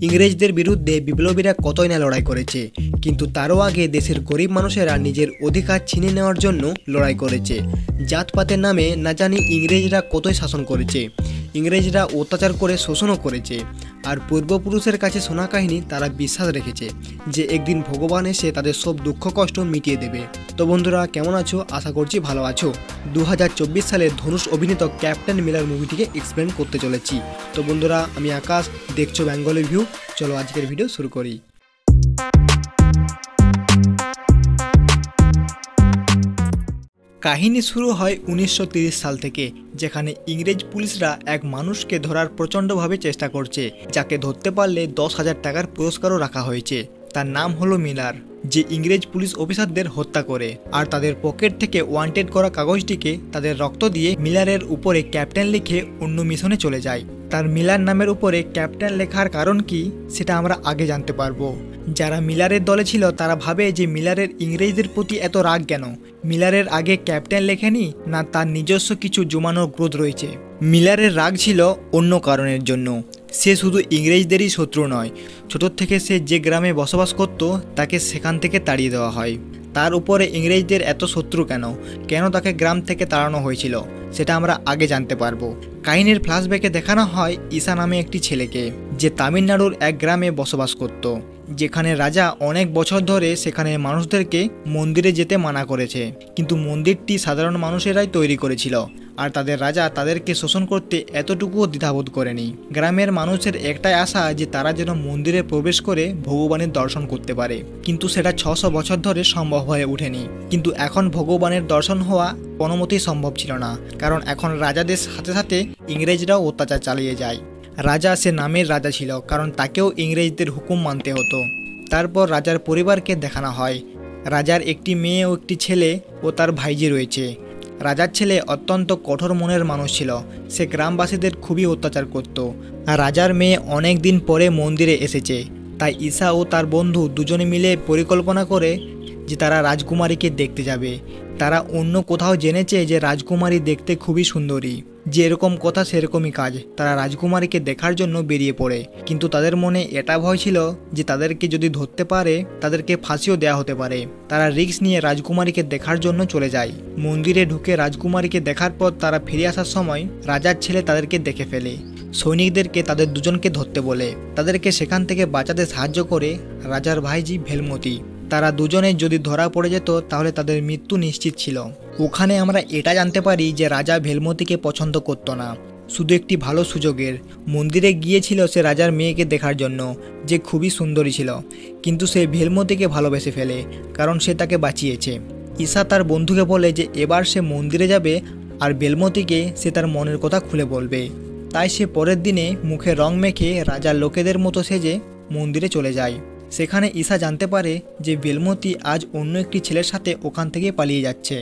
ইংরেজদের বিরুদ্ধে বিপ্লবীরা কতই না লড়াই করেছে, কিন্তু তারও আগে দেশের গরিব মানুষেরা নিজের অধিকার ছিনিয়ে নেওয়ার জন্য লড়াই করেছে। জাতপাতের নামে না জানি ইংরেজরা কতই শাসন করেছে, ইংরেজরা অত্যাচার করে শোষণও করেছে। আর পূর্বপুরুষের কাছে শোনা কাহিনী তারা বিশ্বাস রেখেছে যে একদিন ভগবান এসে তাদের সব দুঃখ কষ্ট মিটিয়ে দেবে। তো বন্ধুরা, কেমন আছো? আশা করছি ভালো আছো। 2024 সালে ধনুষ অভিনীত ক্যাপ্টেন মিলার মুভিটিকে এক্সপ্লেন করতে চলেছি। তো বন্ধুরা, আমি আকাশ, দেখছো বেঙ্গলি ভিউ। চলো আজকের ভিডিও শুরু করি। কাহিনী শুরু হয় 1930 সাল থেকে, যেখানে ইংরেজ পুলিশরা এক মানুষকে ধরার প্রচণ্ডভাবে চেষ্টা করছে, যাকে ধরতে পারলে 10,000 টাকার পুরস্কারও রাখা হয়েছে। তার নাম হলো মিলার, যে ইংরেজ পুলিশ অফিসারদের হত্যা করে আর তাদের পকেট থেকে ওয়ান্টেড করা কাগজটিকে তাদের রক্ত দিয়ে মিলারের উপরে ক্যাপ্টেন লিখে অন্য মিশনে চলে যায়। তার মিলার নামের উপরে ক্যাপ্টেন লেখার কারণ কি, সেটা আমরা আগে জানতে পারবো। যারা মিলারের দলে ছিল তারা ভাবে যে মিলারের ইংরেজদের প্রতি এত রাগ কেন, মিলারের আগে ক্যাপ্টেন লেখেনি, না তার নিজস্ব কিছু জমানো ক্রোধ রয়েছে। মিলারের রাগ ছিল অন্য কারণের জন্য। সে শুধু ইংরেজদেরই শত্রু নয়, ছোট থেকে সে যে গ্রামে বসবাস করত তাকে সেখান থেকে তাড়িয়ে দেওয়া হয়। তার উপরে ইংরেজদের এত শত্রু কেন, কেন তাকে গ্রাম থেকে তাড়ানো হয়েছিল, সেটা আমরা আগে জানতে পারবো। কাহিনীর ফ্ল্যাশব্যাকে দেখানো হয় ঈশা নামে একটি ছেলেকে, যে তামিলনাড়ুর এক গ্রামে বসবাস করত, যেখানে রাজা অনেক বছর ধরে সেখানে মানুষদেরকে মন্দিরে যেতে মানা করেছে। কিন্তু মন্দিরটি সাধারণ মানুষেরাই তৈরি করেছিল, আর তাদের রাজা তাদেরকে শোষণ করতে এতটুকুও দ্বিধাবোধ করেনি। গ্রামের মানুষের একটাই আশা যে তারা যেন মন্দিরে প্রবেশ করে ভগবানের দর্শন করতে পারে, কিন্তু সেটা 600 বছর ধরে সম্ভব হয়ে ওঠেনি। কিন্তু এখন ভগবানের দর্শন হওয়া কোনোমতেই সম্ভব ছিল না, কারণ এখন রাজাদের সাথে সাথে ইংরেজরাও অত্যাচার চালিয়ে যায়। রাজা সে নামের রাজা ছিল, কারণ তাকেও ইংরেজদের হুকুম মানতে হতো। তারপর রাজার পরিবারকে দেখানো হয়। রাজার একটি মেয়ে ও একটি ছেলে ও তার ভাইজি রয়েছে। রাজার ছেলে অত্যন্ত কঠোর মনের মানুষ ছিল, সে গ্রামবাসীদের খুবই অত্যাচার করত। আর রাজার মেয়ে অনেক দিন পরে মন্দিরে এসেছে, তাই ঈশা ও তার বন্ধু দুজনে মিলে পরিকল্পনা করে যে তারা রাজকুমারীকে দেখতে যাবে। তারা অন্য কোথাও জেনেছে যে রাজকুমারী দেখতে খুবই সুন্দরী, যে এরকম কথা সেরকমই কাজ। তারা রাজকুমারীকে দেখার জন্য বেরিয়ে পড়ে, কিন্তু তাদের মনে এটা ভয় ছিল যে তাদেরকে যদি ধরতে পারে তাদেরকে ফাঁসিও দেওয়া হতে পারে। তারা রিস্ক নিয়ে রাজকুমারীকে দেখার জন্য চলে যায়। মন্দিরে ঢুকে রাজকুমারীকে দেখার পর তারা ফিরে আসার সময় রাজার ছেলে তাদেরকে দেখে ফেলে। সৈনিকদেরকে তাদের দুজনকে ধরতে বলে, তাদেরকে সেখান থেকে বাঁচাতে সাহায্য করে রাজার ভাইজি ভেলমতি। তারা দুজনে যদি ধরা পড়ে যেত তাহলে তাদের মৃত্যু নিশ্চিত ছিল। ওখানে আমরা এটা জানতে পারি যে রাজা ভেলমতিকে পছন্দ করত না, শুধু একটি ভালো সুযোগের। মন্দিরে গিয়েছিল সে রাজার মেয়েকে দেখার জন্য, যে খুবই সুন্দরী ছিল, কিন্তু সে ভেলমতিকে ভালোবেসে ফেলে, কারণ সে তাকে বাঁচিয়েছে। ঈশা তার বন্ধুকে বলে যে এবার সে মন্দিরে যাবে আর ভেলমতিকে সে তার মনের কথা খুলে বলবে। তাই সে পরের দিনে মুখে রং মেখে রাজার লোকেদের মতো সেজে মন্দিরে চলে যায়। সেখানে ঈশা জানতে পারে যে ভেলমতি আজ অন্য একটি ছেলের সাথে ওখান থেকে পালিয়ে যাচ্ছে।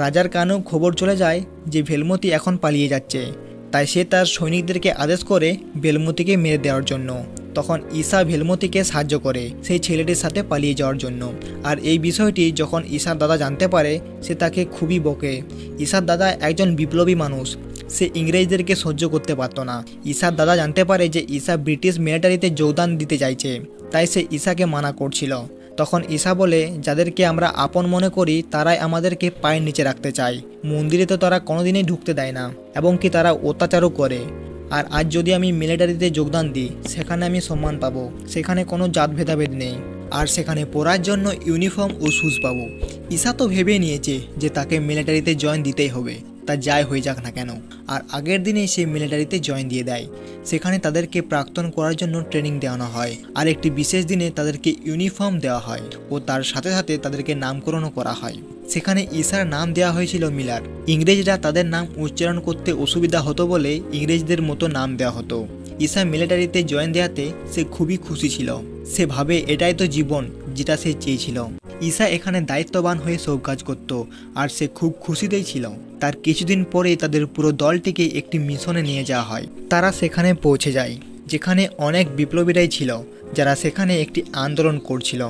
রাজার কানেও খবর চলে যায় যে ভেলমতি এখন পালিয়ে যাচ্ছে, তাই সে তার সৈনিকদেরকে আদেশ করে ভেলমতিকে মেরে দেওয়ার জন্য। তখন ঈশা ভেলমতিকে সাহায্য করে সেই ছেলেটির সাথে পালিয়ে যাওয়ার জন্য। আর এই বিষয়টি যখন ঈশার দাদা জানতে পারে, সে তাকে খুবই বকে। ঈশার দাদা একজন বিপ্লবী মানুষ, সে ইংরেজদেরকে সহ্য করতে পারত না। ঈশার দাদা জানতে পারে যে ঈশা ব্রিটিশ মিলিটারিতে যোগদান দিতে চাইছে, তাই সে ঈশাকে মানা করছিল। তখন ঈশা বলে, যাদেরকে আমরা আপন মনে করি তারাই আমাদেরকে পায়ের নিচে রাখতে চায়। মন্দিরে তো তারা কোনোদিনই ঢুকতে দেয় না, এবং কি তারা অত্যাচারও করে। আর আজ যদি আমি মিলিটারিতে যোগদান দিই, সেখানে আমি সম্মান পাবো, সেখানে কোনো জাত ভেদাভেদ নেই, আর সেখানে পরার জন্য ইউনিফর্ম ও শুজ পাবো। ঈশা তো ভেবে নিয়েছে যে তাকে মিলিটারিতে জয়েন দিতেই হবে, তা যাই হয়ে যাক না কেন। আর আগের দিনেই সে মিলিটারিতে জয়েন দিয়ে দেয়। সেখানে তাদেরকে প্রাক্তন করার জন্য ট্রেনিং দেওয়ানো হয়, আর একটি বিশেষ দিনে তাদেরকে ইউনিফর্ম দেওয়া হয় ও তার সাথে সাথে তাদেরকে নামকরণও করা হয়। সেখানে ঈশার নাম দেওয়া হয়েছিল মিলার। ইংরেজরা তাদের নাম উচ্চারণ করতে অসুবিধা হতো বলে ইংরেজদের মতো নাম দেওয়া হতো। ঈশা মিলিটারিতে জয়েন দেওয়াতে সে খুবই খুশি ছিল। সে ভাবে এটাই তো জীবন, যেটা সে চেয়েছিল। ঈশা এখানে দায়িত্ববান হয়ে সব কাজ করত, আর সে খুব খুশিতেই ছিল। তার কিছুদিন পরেই তাদের পুরো দলটিকে একটি মিশনে নিয়ে যাওয়া হয়। তারা সেখানে পৌঁছে যায়। যেখানে অনেক বিপ্লবীরাই ছিল যারা সেখানে একটি আন্দোলন করছিল।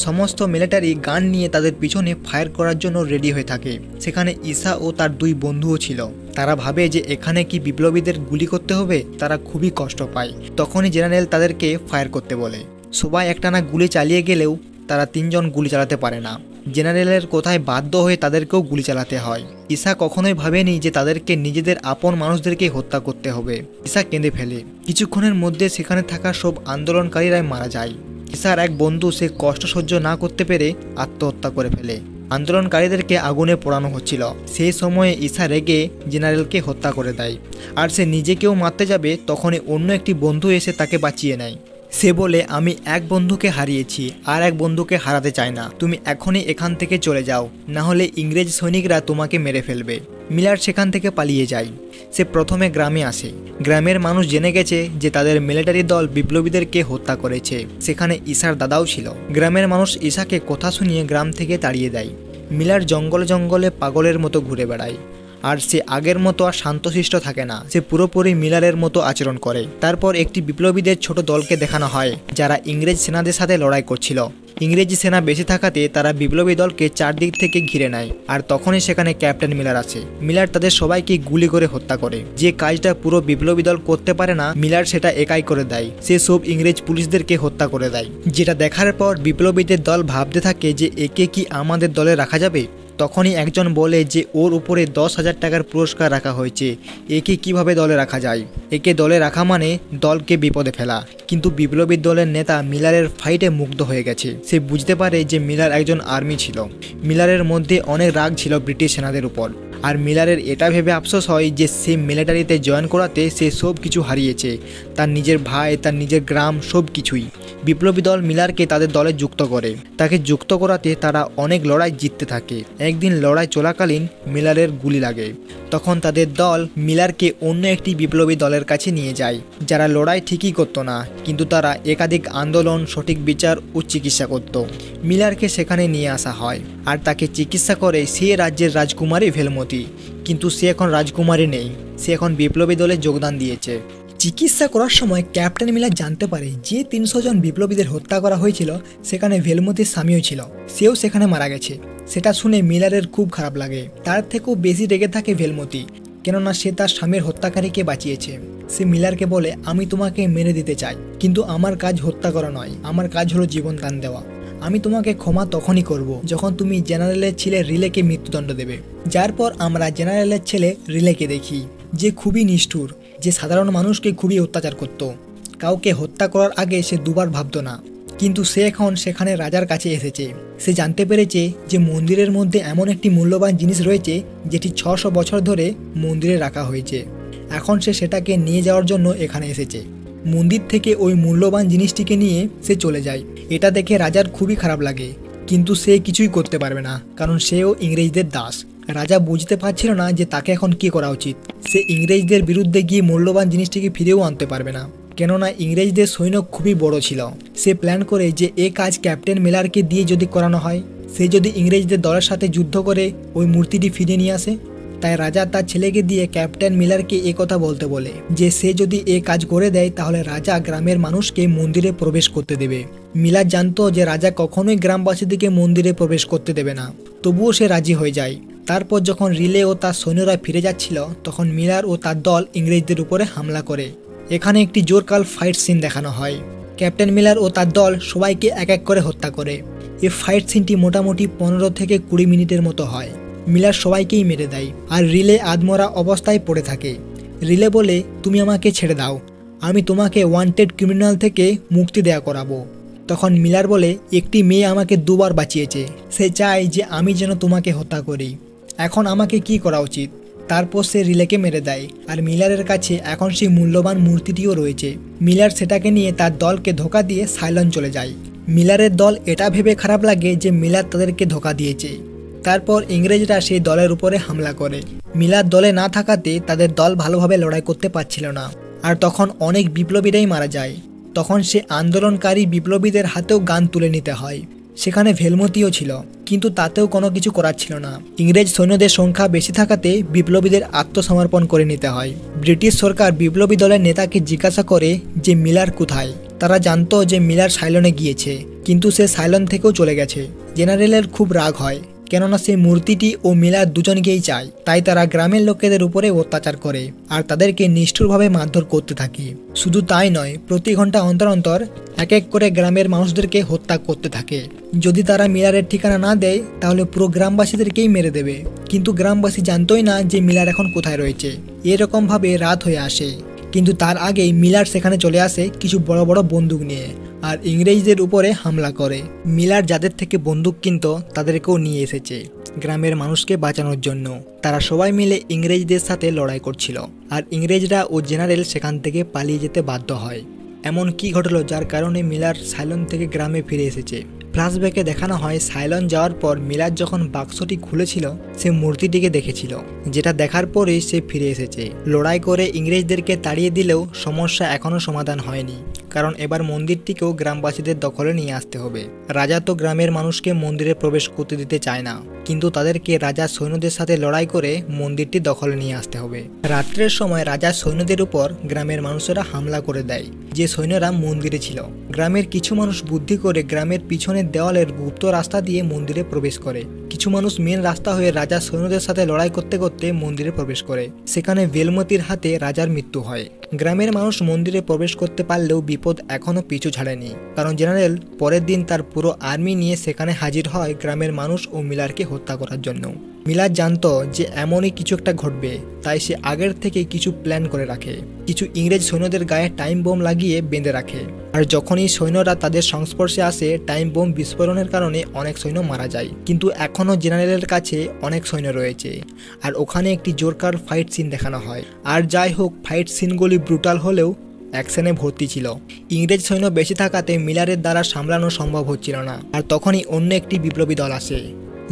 সমস্ত মিলিটারি গান নিয়ে তাদের পিছনে ফায়ার করার জন্য রেডি হয়ে থাকে। সেখানে ঈসা ও তার 2 বন্ধুও ছিল। তারা ভাবে যে এখানে কি বিপ্লবীদের গুলি করতে হবে, তারা খুবই কষ্ট পায়। তখনই জেনারেল তাদেরকে ফায়ার করতে বলে। সবাই একটানা গুলি চালিয়ে গেলেও তারা 3 জন গুলি চালাতে পারে না। জেনারেলের কোথায় বাধ্য হয়ে তাদেরকেও গুলি চালাতে হয়। ঈসা কখনোই ভাবেনি যে তাদেরকে নিজেদের আপন মানুষদেরকে হত্যা করতে হবে। ঈসা কেঁদে ফেলে। কিছুক্ষণের মধ্যে সেখানে থাকা সব আন্দোলনকারীরাই মারা যায়। ঈসার এক বন্ধু সে কষ্ট সহ্য না করতে পেরে আত্মহত্যা করে ফেলে। আন্দোলনকারীদেরকে আগুনে পোড়ানো হচ্ছিল। সেই সময়ে ঈসা রেগে জেনারেলকে হত্যা করে দেয়। আর সে নিজেকেও মারতে যাবে, তখনই অন্য একটি বন্ধু এসে তাকে বাঁচিয়ে নেয়। সে বলে, আমি এক বন্ধুকে হারিয়েছি, আর এক বন্ধুকে হারাতে চাই না। তুমি এখনই এখান থেকে চলে যাও, না হলে ইংরেজ সৈনিকরা তোমাকে মেরে ফেলবে। মিলার সেখান থেকে পালিয়ে যায়। সে প্রথমে গ্রামে আসে। গ্রামের মানুষ জেনে গেছে যে তাদের মিলিটারি দল বিপ্লবীদেরকে হত্যা করেছে। সেখানে ঈসার দাদাও ছিল। গ্রামের মানুষ ঈসাকে কথা শুনিয়ে গ্রাম থেকে তাড়িয়ে দেয়। মিলার জঙ্গলে জঙ্গলে পাগলের মতো ঘুরে বেড়ায়। আর সে আগের মতো আর শান্তশিষ্ট থাকে না। সে পুরোপুরি মিলারের মতো আচরণ করে। তারপর একটি বিপ্লবীদের ছোট দলকে দেখানো হয় যারা ইংরেজ সেনাদের সাথে লড়াই করছিল। ইংরেজি সেনা বেশি থাকাতে তারা বিপ্লবী দলকে চারদিক থেকে ঘিরে নেয়। আর তখনই সেখানে ক্যাপ্টেন মিলার আসে। মিলার তাদের সবাইকে গুলি করে হত্যা করে। যে কাজটা পুরো বিপ্লবী দল করতে পারে না, মিলার সেটা একাই করে দেয়। সে সব ইংরেজ পুলিশদেরকে হত্যা করে দেয়। যেটা দেখার পর বিপ্লবীদের দল ভাবতে থাকে যে একে কি আমাদের দলে রাখা যাবে। তখনই একজন বলে যে ওর উপরে 10,000 টাকার পুরস্কার রাখা হয়েছে, একে কিভাবে দলে রাখা যায়। একে দলে রাখা মানে দলকে বিপদে ফেলা। কিন্তু বিপ্লবী দলের নেতা মিলারের ফাইটে মুগ্ধ হয়ে গেছে। সে বুঝতে পারে যে মিলার একজন আর্মি ছিল। মিলারের মধ্যে অনেক রাগ ছিল ব্রিটিশ সেনাদের উপর। আর মিলারের এটা ভেবে আফসোস হয় যে সে মিলিটারিতে জয়েন করাতে সে সব কিছু হারিয়েছে, তার নিজের ভাই, তার নিজের গ্রাম, সব কিছুই। বিপ্লবী দল মিলারকে তাদের দলে যুক্ত করে। তাকে যুক্ত করাতে তারা অনেক লড়াই জিততে থাকে। একদিন লড়াই চলাকালীন মিলারের গুলি লাগে। তখন তাদের দল মিলারকে অন্য একটি বিপ্লবী দলের কাছে নিয়ে যায়, যারা লড়াই ঠিকই করতো না, কিন্তু তারা একাধিক আন্দোলন, সঠিক বিচার ও চিকিৎসা করত। মিলারকে সেখানে নিয়ে আসা হয় আর তাকে চিকিৎসা করে সে রাজ্যের রাজকুমারী ভেলমতি। কিন্তু সে এখন রাজকুমারী নেই, সে এখন বিপ্লবী দলে যোগদান দিয়েছে। চিকিৎসা করার সময় ক্যাপ্টেন মিলার জানতে পারে যে 300 জন বিপ্লবীদের হত্যা করা হয়েছিল সেখানে ভেলমতির স্বামীও ছিল, সেও সেখানে মারা গেছে। সেটা শুনে মিলারের খুব খারাপ লাগে। তার থেকেও বেশি রেগে থাকে ভেলমতি, কেননা সে তার স্বামীর হত্যাকারীকে বাঁচিয়েছে। সে মিলারকে বলে, আমি তোমাকে মেরে দিতে চাই, কিন্তু আমার কাজ হত্যা করা নয়, আমার কাজ হলো জীবন দান দেওয়া। আমি তোমাকে ক্ষমা তখনই করব যখন তুমি জেনারেলের ছেলে রিলেকে মৃত্যুদণ্ড দেবে। যার পর আমরা জেনারেলের ছেলে রিলেকে দেখি, যে খুবই নিষ্ঠুর, যে সাধারণ মানুষকে খুবই অত্যাচার করত। কাউকে হত্যা করার আগে সে দুবার ভাবত না। কিন্তু সে এখন সেখানে রাজার কাছে এসেছে। সে জানতে পেরেছে যে মন্দিরের মধ্যে এমন একটি মূল্যবান জিনিস রয়েছে যেটি 600 বছর ধরে মন্দিরে রাখা হয়েছে। এখন সে সেটাকে নিয়ে যাওয়ার জন্য এখানে এসেছে। মন্দির থেকে ওই মূল্যবান জিনিসটিকে নিয়ে সে চলে যায়। এটা দেখে রাজার খুবই খারাপ লাগে, কিন্তু সে কিছুই করতে পারবে না, কারণ সেও ইংরেজদের দাস। রাজা বুঝতে পারছিল না যে তাকে এখন কি করা উচিত। সে ইংরেজদের বিরুদ্ধে গিয়ে মূল্যবান জিনিসটিকে ফিরেও আনতে পারবে না, কেননা ইংরেজদের সৈন্য খুবই বড় ছিল। সে প্ল্যান করে যে এ কাজ ক্যাপ্টেন মিলারকে দিয়ে যদি করানো হয়, সে যদি ইংরেজদের দলের সাথে যুদ্ধ করে ওই মূর্তিটি ফিরিয়ে নিয়ে আসে। তাই রাজা তার ছেলেকে দিয়ে ক্যাপ্টেন মিলারকে এ কথা বলতে বলে যে সে যদি এ কাজ করে দেয় তাহলে রাজা গ্রামের মানুষকে মন্দিরে প্রবেশ করতে দেবে। মিলার জানতো যে রাজা কখনোই গ্রামবাসীদেরকে মন্দিরে প্রবেশ করতে দেবে না, তবুও সে রাজি হয়ে যায়। তারপর যখন রিলে ও তার সৈন্যরা ফিরে যাচ্ছিল, তখন মিলার ও তার দল ইংরেজদের উপরে হামলা করে। এখানে একটি জোরকাল ফাইট সিন দেখানো হয়। ক্যাপ্টেন মিলার ও তার দল সবাইকে এক এক করে হত্যা করে। এই ফাইট সিনটি মোটামুটি 15 থেকে 20 মিনিটের মতো হয়। মিলার সবাইকেই মেরে দেয় আর রিলে আধমরা অবস্থায় পড়ে থাকে। রিলে বলে, তুমি আমাকে ছেড়ে দাও, আমি তোমাকে ওয়ান্টেড ক্রিমিনাল থেকে মুক্তি দেয়া করাবো। তখন মিলার বলে, একটি মেয়ে আমাকে 2 বার বাঁচিয়েছে, সে চায় যে আমি যেন তোমাকে হত্যা করি। এখন আমাকে কি করা উচিত? তারপর সে রিলেকে মেরে দেয়। আর মিলারের কাছে এখন সেই মূল্যবান মূর্তিটিও রয়েছে। মিলার সেটাকে নিয়ে তার দলকে ধোঁকা দিয়ে সাইলন চলে যায়। মিলারের দল এটা ভেবে খারাপ লাগে যে মিলার তাদেরকে ধোঁকা দিয়েছে। তারপর ইংরেজরা সেই দলের উপরে হামলা করে। মিলার দলে না থাকাতে তাদের দল ভালোভাবে লড়াই করতে পারছিল না। আর তখন অনেক বিপ্লবীরাই মারা যায়। তখন সে আন্দোলনকারী বিপ্লবীদের হাতেও গান তুলে নিতে হয়। সেখানে ভেলমতিও ছিল, কিন্তু তাতেও কোনো কিছু করার ছিল না। ইংরেজ সৈন্যদের সংখ্যা বেশি থাকাতে বিপ্লবীদের আত্মসমর্পণ করে নিতে হয়। ব্রিটিশ সরকার বিপ্লবী দলের নেতাকে জিজ্ঞাসা করে যে মিলার কোথায়। তারা জানতো যে মিলার সাইলনে গিয়েছে, কিন্তু সে সাইলন থেকেও চলে গেছে। জেনারেলের খুব রাগ হয়, কেননা সেই মূর্তিটি ও মিলার দুজনকেই চায়। তাই তারা গ্রামের লোকেদের উপরে অত্যাচার করে আর তাদেরকে নিষ্ঠুরভাবে মারধর করতে থাকে। শুধু তাই নয়, প্রতি ঘন্টা অন্তর অন্তর এক এক করে গ্রামের মানুষদেরকে হত্যা করতে থাকে। যদি তারা মিলারের ঠিকানা না দেয় তাহলে পুরো গ্রামবাসীদেরকেই মেরে দেবে। কিন্তু গ্রামবাসী জানতোই না যে মিলার এখন কোথায় রয়েছে। এরকমভাবে রাত হয়ে আসে, কিন্তু তার আগেই মিলার সেখানে চলে আসে কিছু বড় বড় বন্দুক নিয়ে আর ইংরেজদের উপরে হামলা করে। মিলার যাদের থেকে বন্দুক কিনত তাদেরকেও নিয়ে এসেছে গ্রামের মানুষকে বাঁচানোর জন্য। তারা সবাই মিলে ইংরেজদের সাথে লড়াই করছিল আর ইংরেজরা ও জেনারেল সেখান থেকে পালিয়ে যেতে বাধ্য হয়। এমন কি ঘটলো যার কারণে মিলার সাইলন থেকে গ্রামে ফিরে এসেছে? ফ্ল্যাশব্যাকে দেখানো হয় সাইলন যাওয়ার পর মিলার যখন বাক্সটি খুলেছিল সে মূর্তিটিকে দেখেছিল, যেটা দেখার পরেই সে ফিরে এসেছে। লড়াই করে ইংরেজদেরকে তাড়িয়ে দিলেও সমস্যা এখনও সমাধান হয়নি, কারণ এবার মন্দিরটিকেও গ্রামবাসীদের দখলে নিয়ে আসতে হবে। রাজা তো গ্রামের মানুষকে মন্দিরে প্রবেশ করতে দিতে চায় না, কিন্তু তাদেরকে রাজার সৈন্যদের সাথে লড়াই করে মন্দিরটি দখলে নিয়ে আসতে হবে। রাত্রের সময় রাজার সৈন্যদের উপর গ্রামের মানুষেরা হামলা করে দেয়, যে সৈন্যরা মন্দিরে ছিল। গ্রামের কিছু মানুষ বুদ্ধি করে গ্রামের পিছনের দেওয়ালের গুপ্ত রাস্তা দিয়ে মন্দিরে প্রবেশ করে। কিছু মানুষ মেন রাস্তা হয়ে রাজার সৈন্যদের সাথে লড়াই করতে করতে মন্দিরে প্রবেশ করে। সেখানে ভেলমতির হাতে রাজার মৃত্যু হয়। গ্রামের মানুষ মন্দিরে প্রবেশ করতে পারলেও বিপদ এখনও পিছু ছাড়েনি, কারণ জেনারেল পরের দিন তার পুরো আর্মি নিয়ে সেখানে হাজির হয় গ্রামের মানুষ ও মিলারকে হত্যা করার জন্য। মিলার জানতো যে এমনই কিছু একটা ঘটবে, তাই সে আগের থেকে কিছু প্ল্যান করে রাখে। কিছু ইংরেজ সৈন্যদের গায়ে টাইম বোম লাগিয়ে বেঁধে রাখে, আর যখনই সৈন্যরা তাদের সংস্পর্শে আসে টাইম বোম বিস্ফোরণের কারণে অনেক সৈন্য মারা যায়। কিন্তু এখনও জেনারেলের কাছে অনেক সৈন্য রয়েছে আর ওখানে একটি জোরকার ফাইট সিন দেখানো হয়। আর যাই হোক, ফাইট সিনগুলি ব্রুটাল হলেও অ্যাকশনে ভর্তি ছিল। ইংরেজ সৈন্য বেশি থাকাতে মিলারের দ্বারা সামলানো সম্ভব হচ্ছিল না। আর তখনই অন্য একটি বিপ্লবী দল আসে,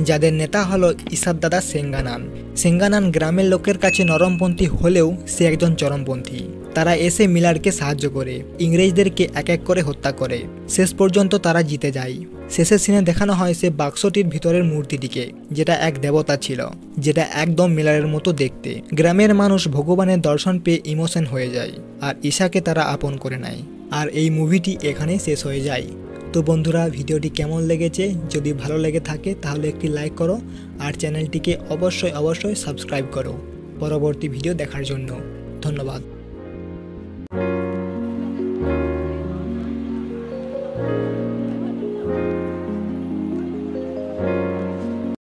যাদের নেতা হলো ইসাবদাদা সেঙ্গানান। সেঙ্গানান গ্রামের লোকের কাছে নরমপন্থী হলেও সে একজন চরমপন্থী। তারা এসে মিলারকে সাহায্য করে, ইংরেজদেরকে এক এক করে হত্যা করে। শেষ পর্যন্ত তারা জিতে যায়। শেষের সিনে দেখানো হয় সে বাক্সটির ভিতরের মূর্তিটিকে, যেটা এক দেবতা ছিল, যেটা একদম মিলারের মতো দেখতে। গ্রামের মানুষ ভগবানের দর্শন পেয়ে ইমোশন হয়ে যায় আর ঈশাকে তারা আপন করে নেয়। আর এই মুভিটি এখানে শেষ হয়ে যায়। তো বন্ধুরা, ভিডিওটি কেমন লেগেছে? যদি ভালো লেগে থাকে তাহলে একটি লাইক করো আর চ্যানেলটিকে অবশ্যই সাবস্ক্রাইব করো পরবর্তী ভিডিও দেখার জন্য। ধন্যবাদ।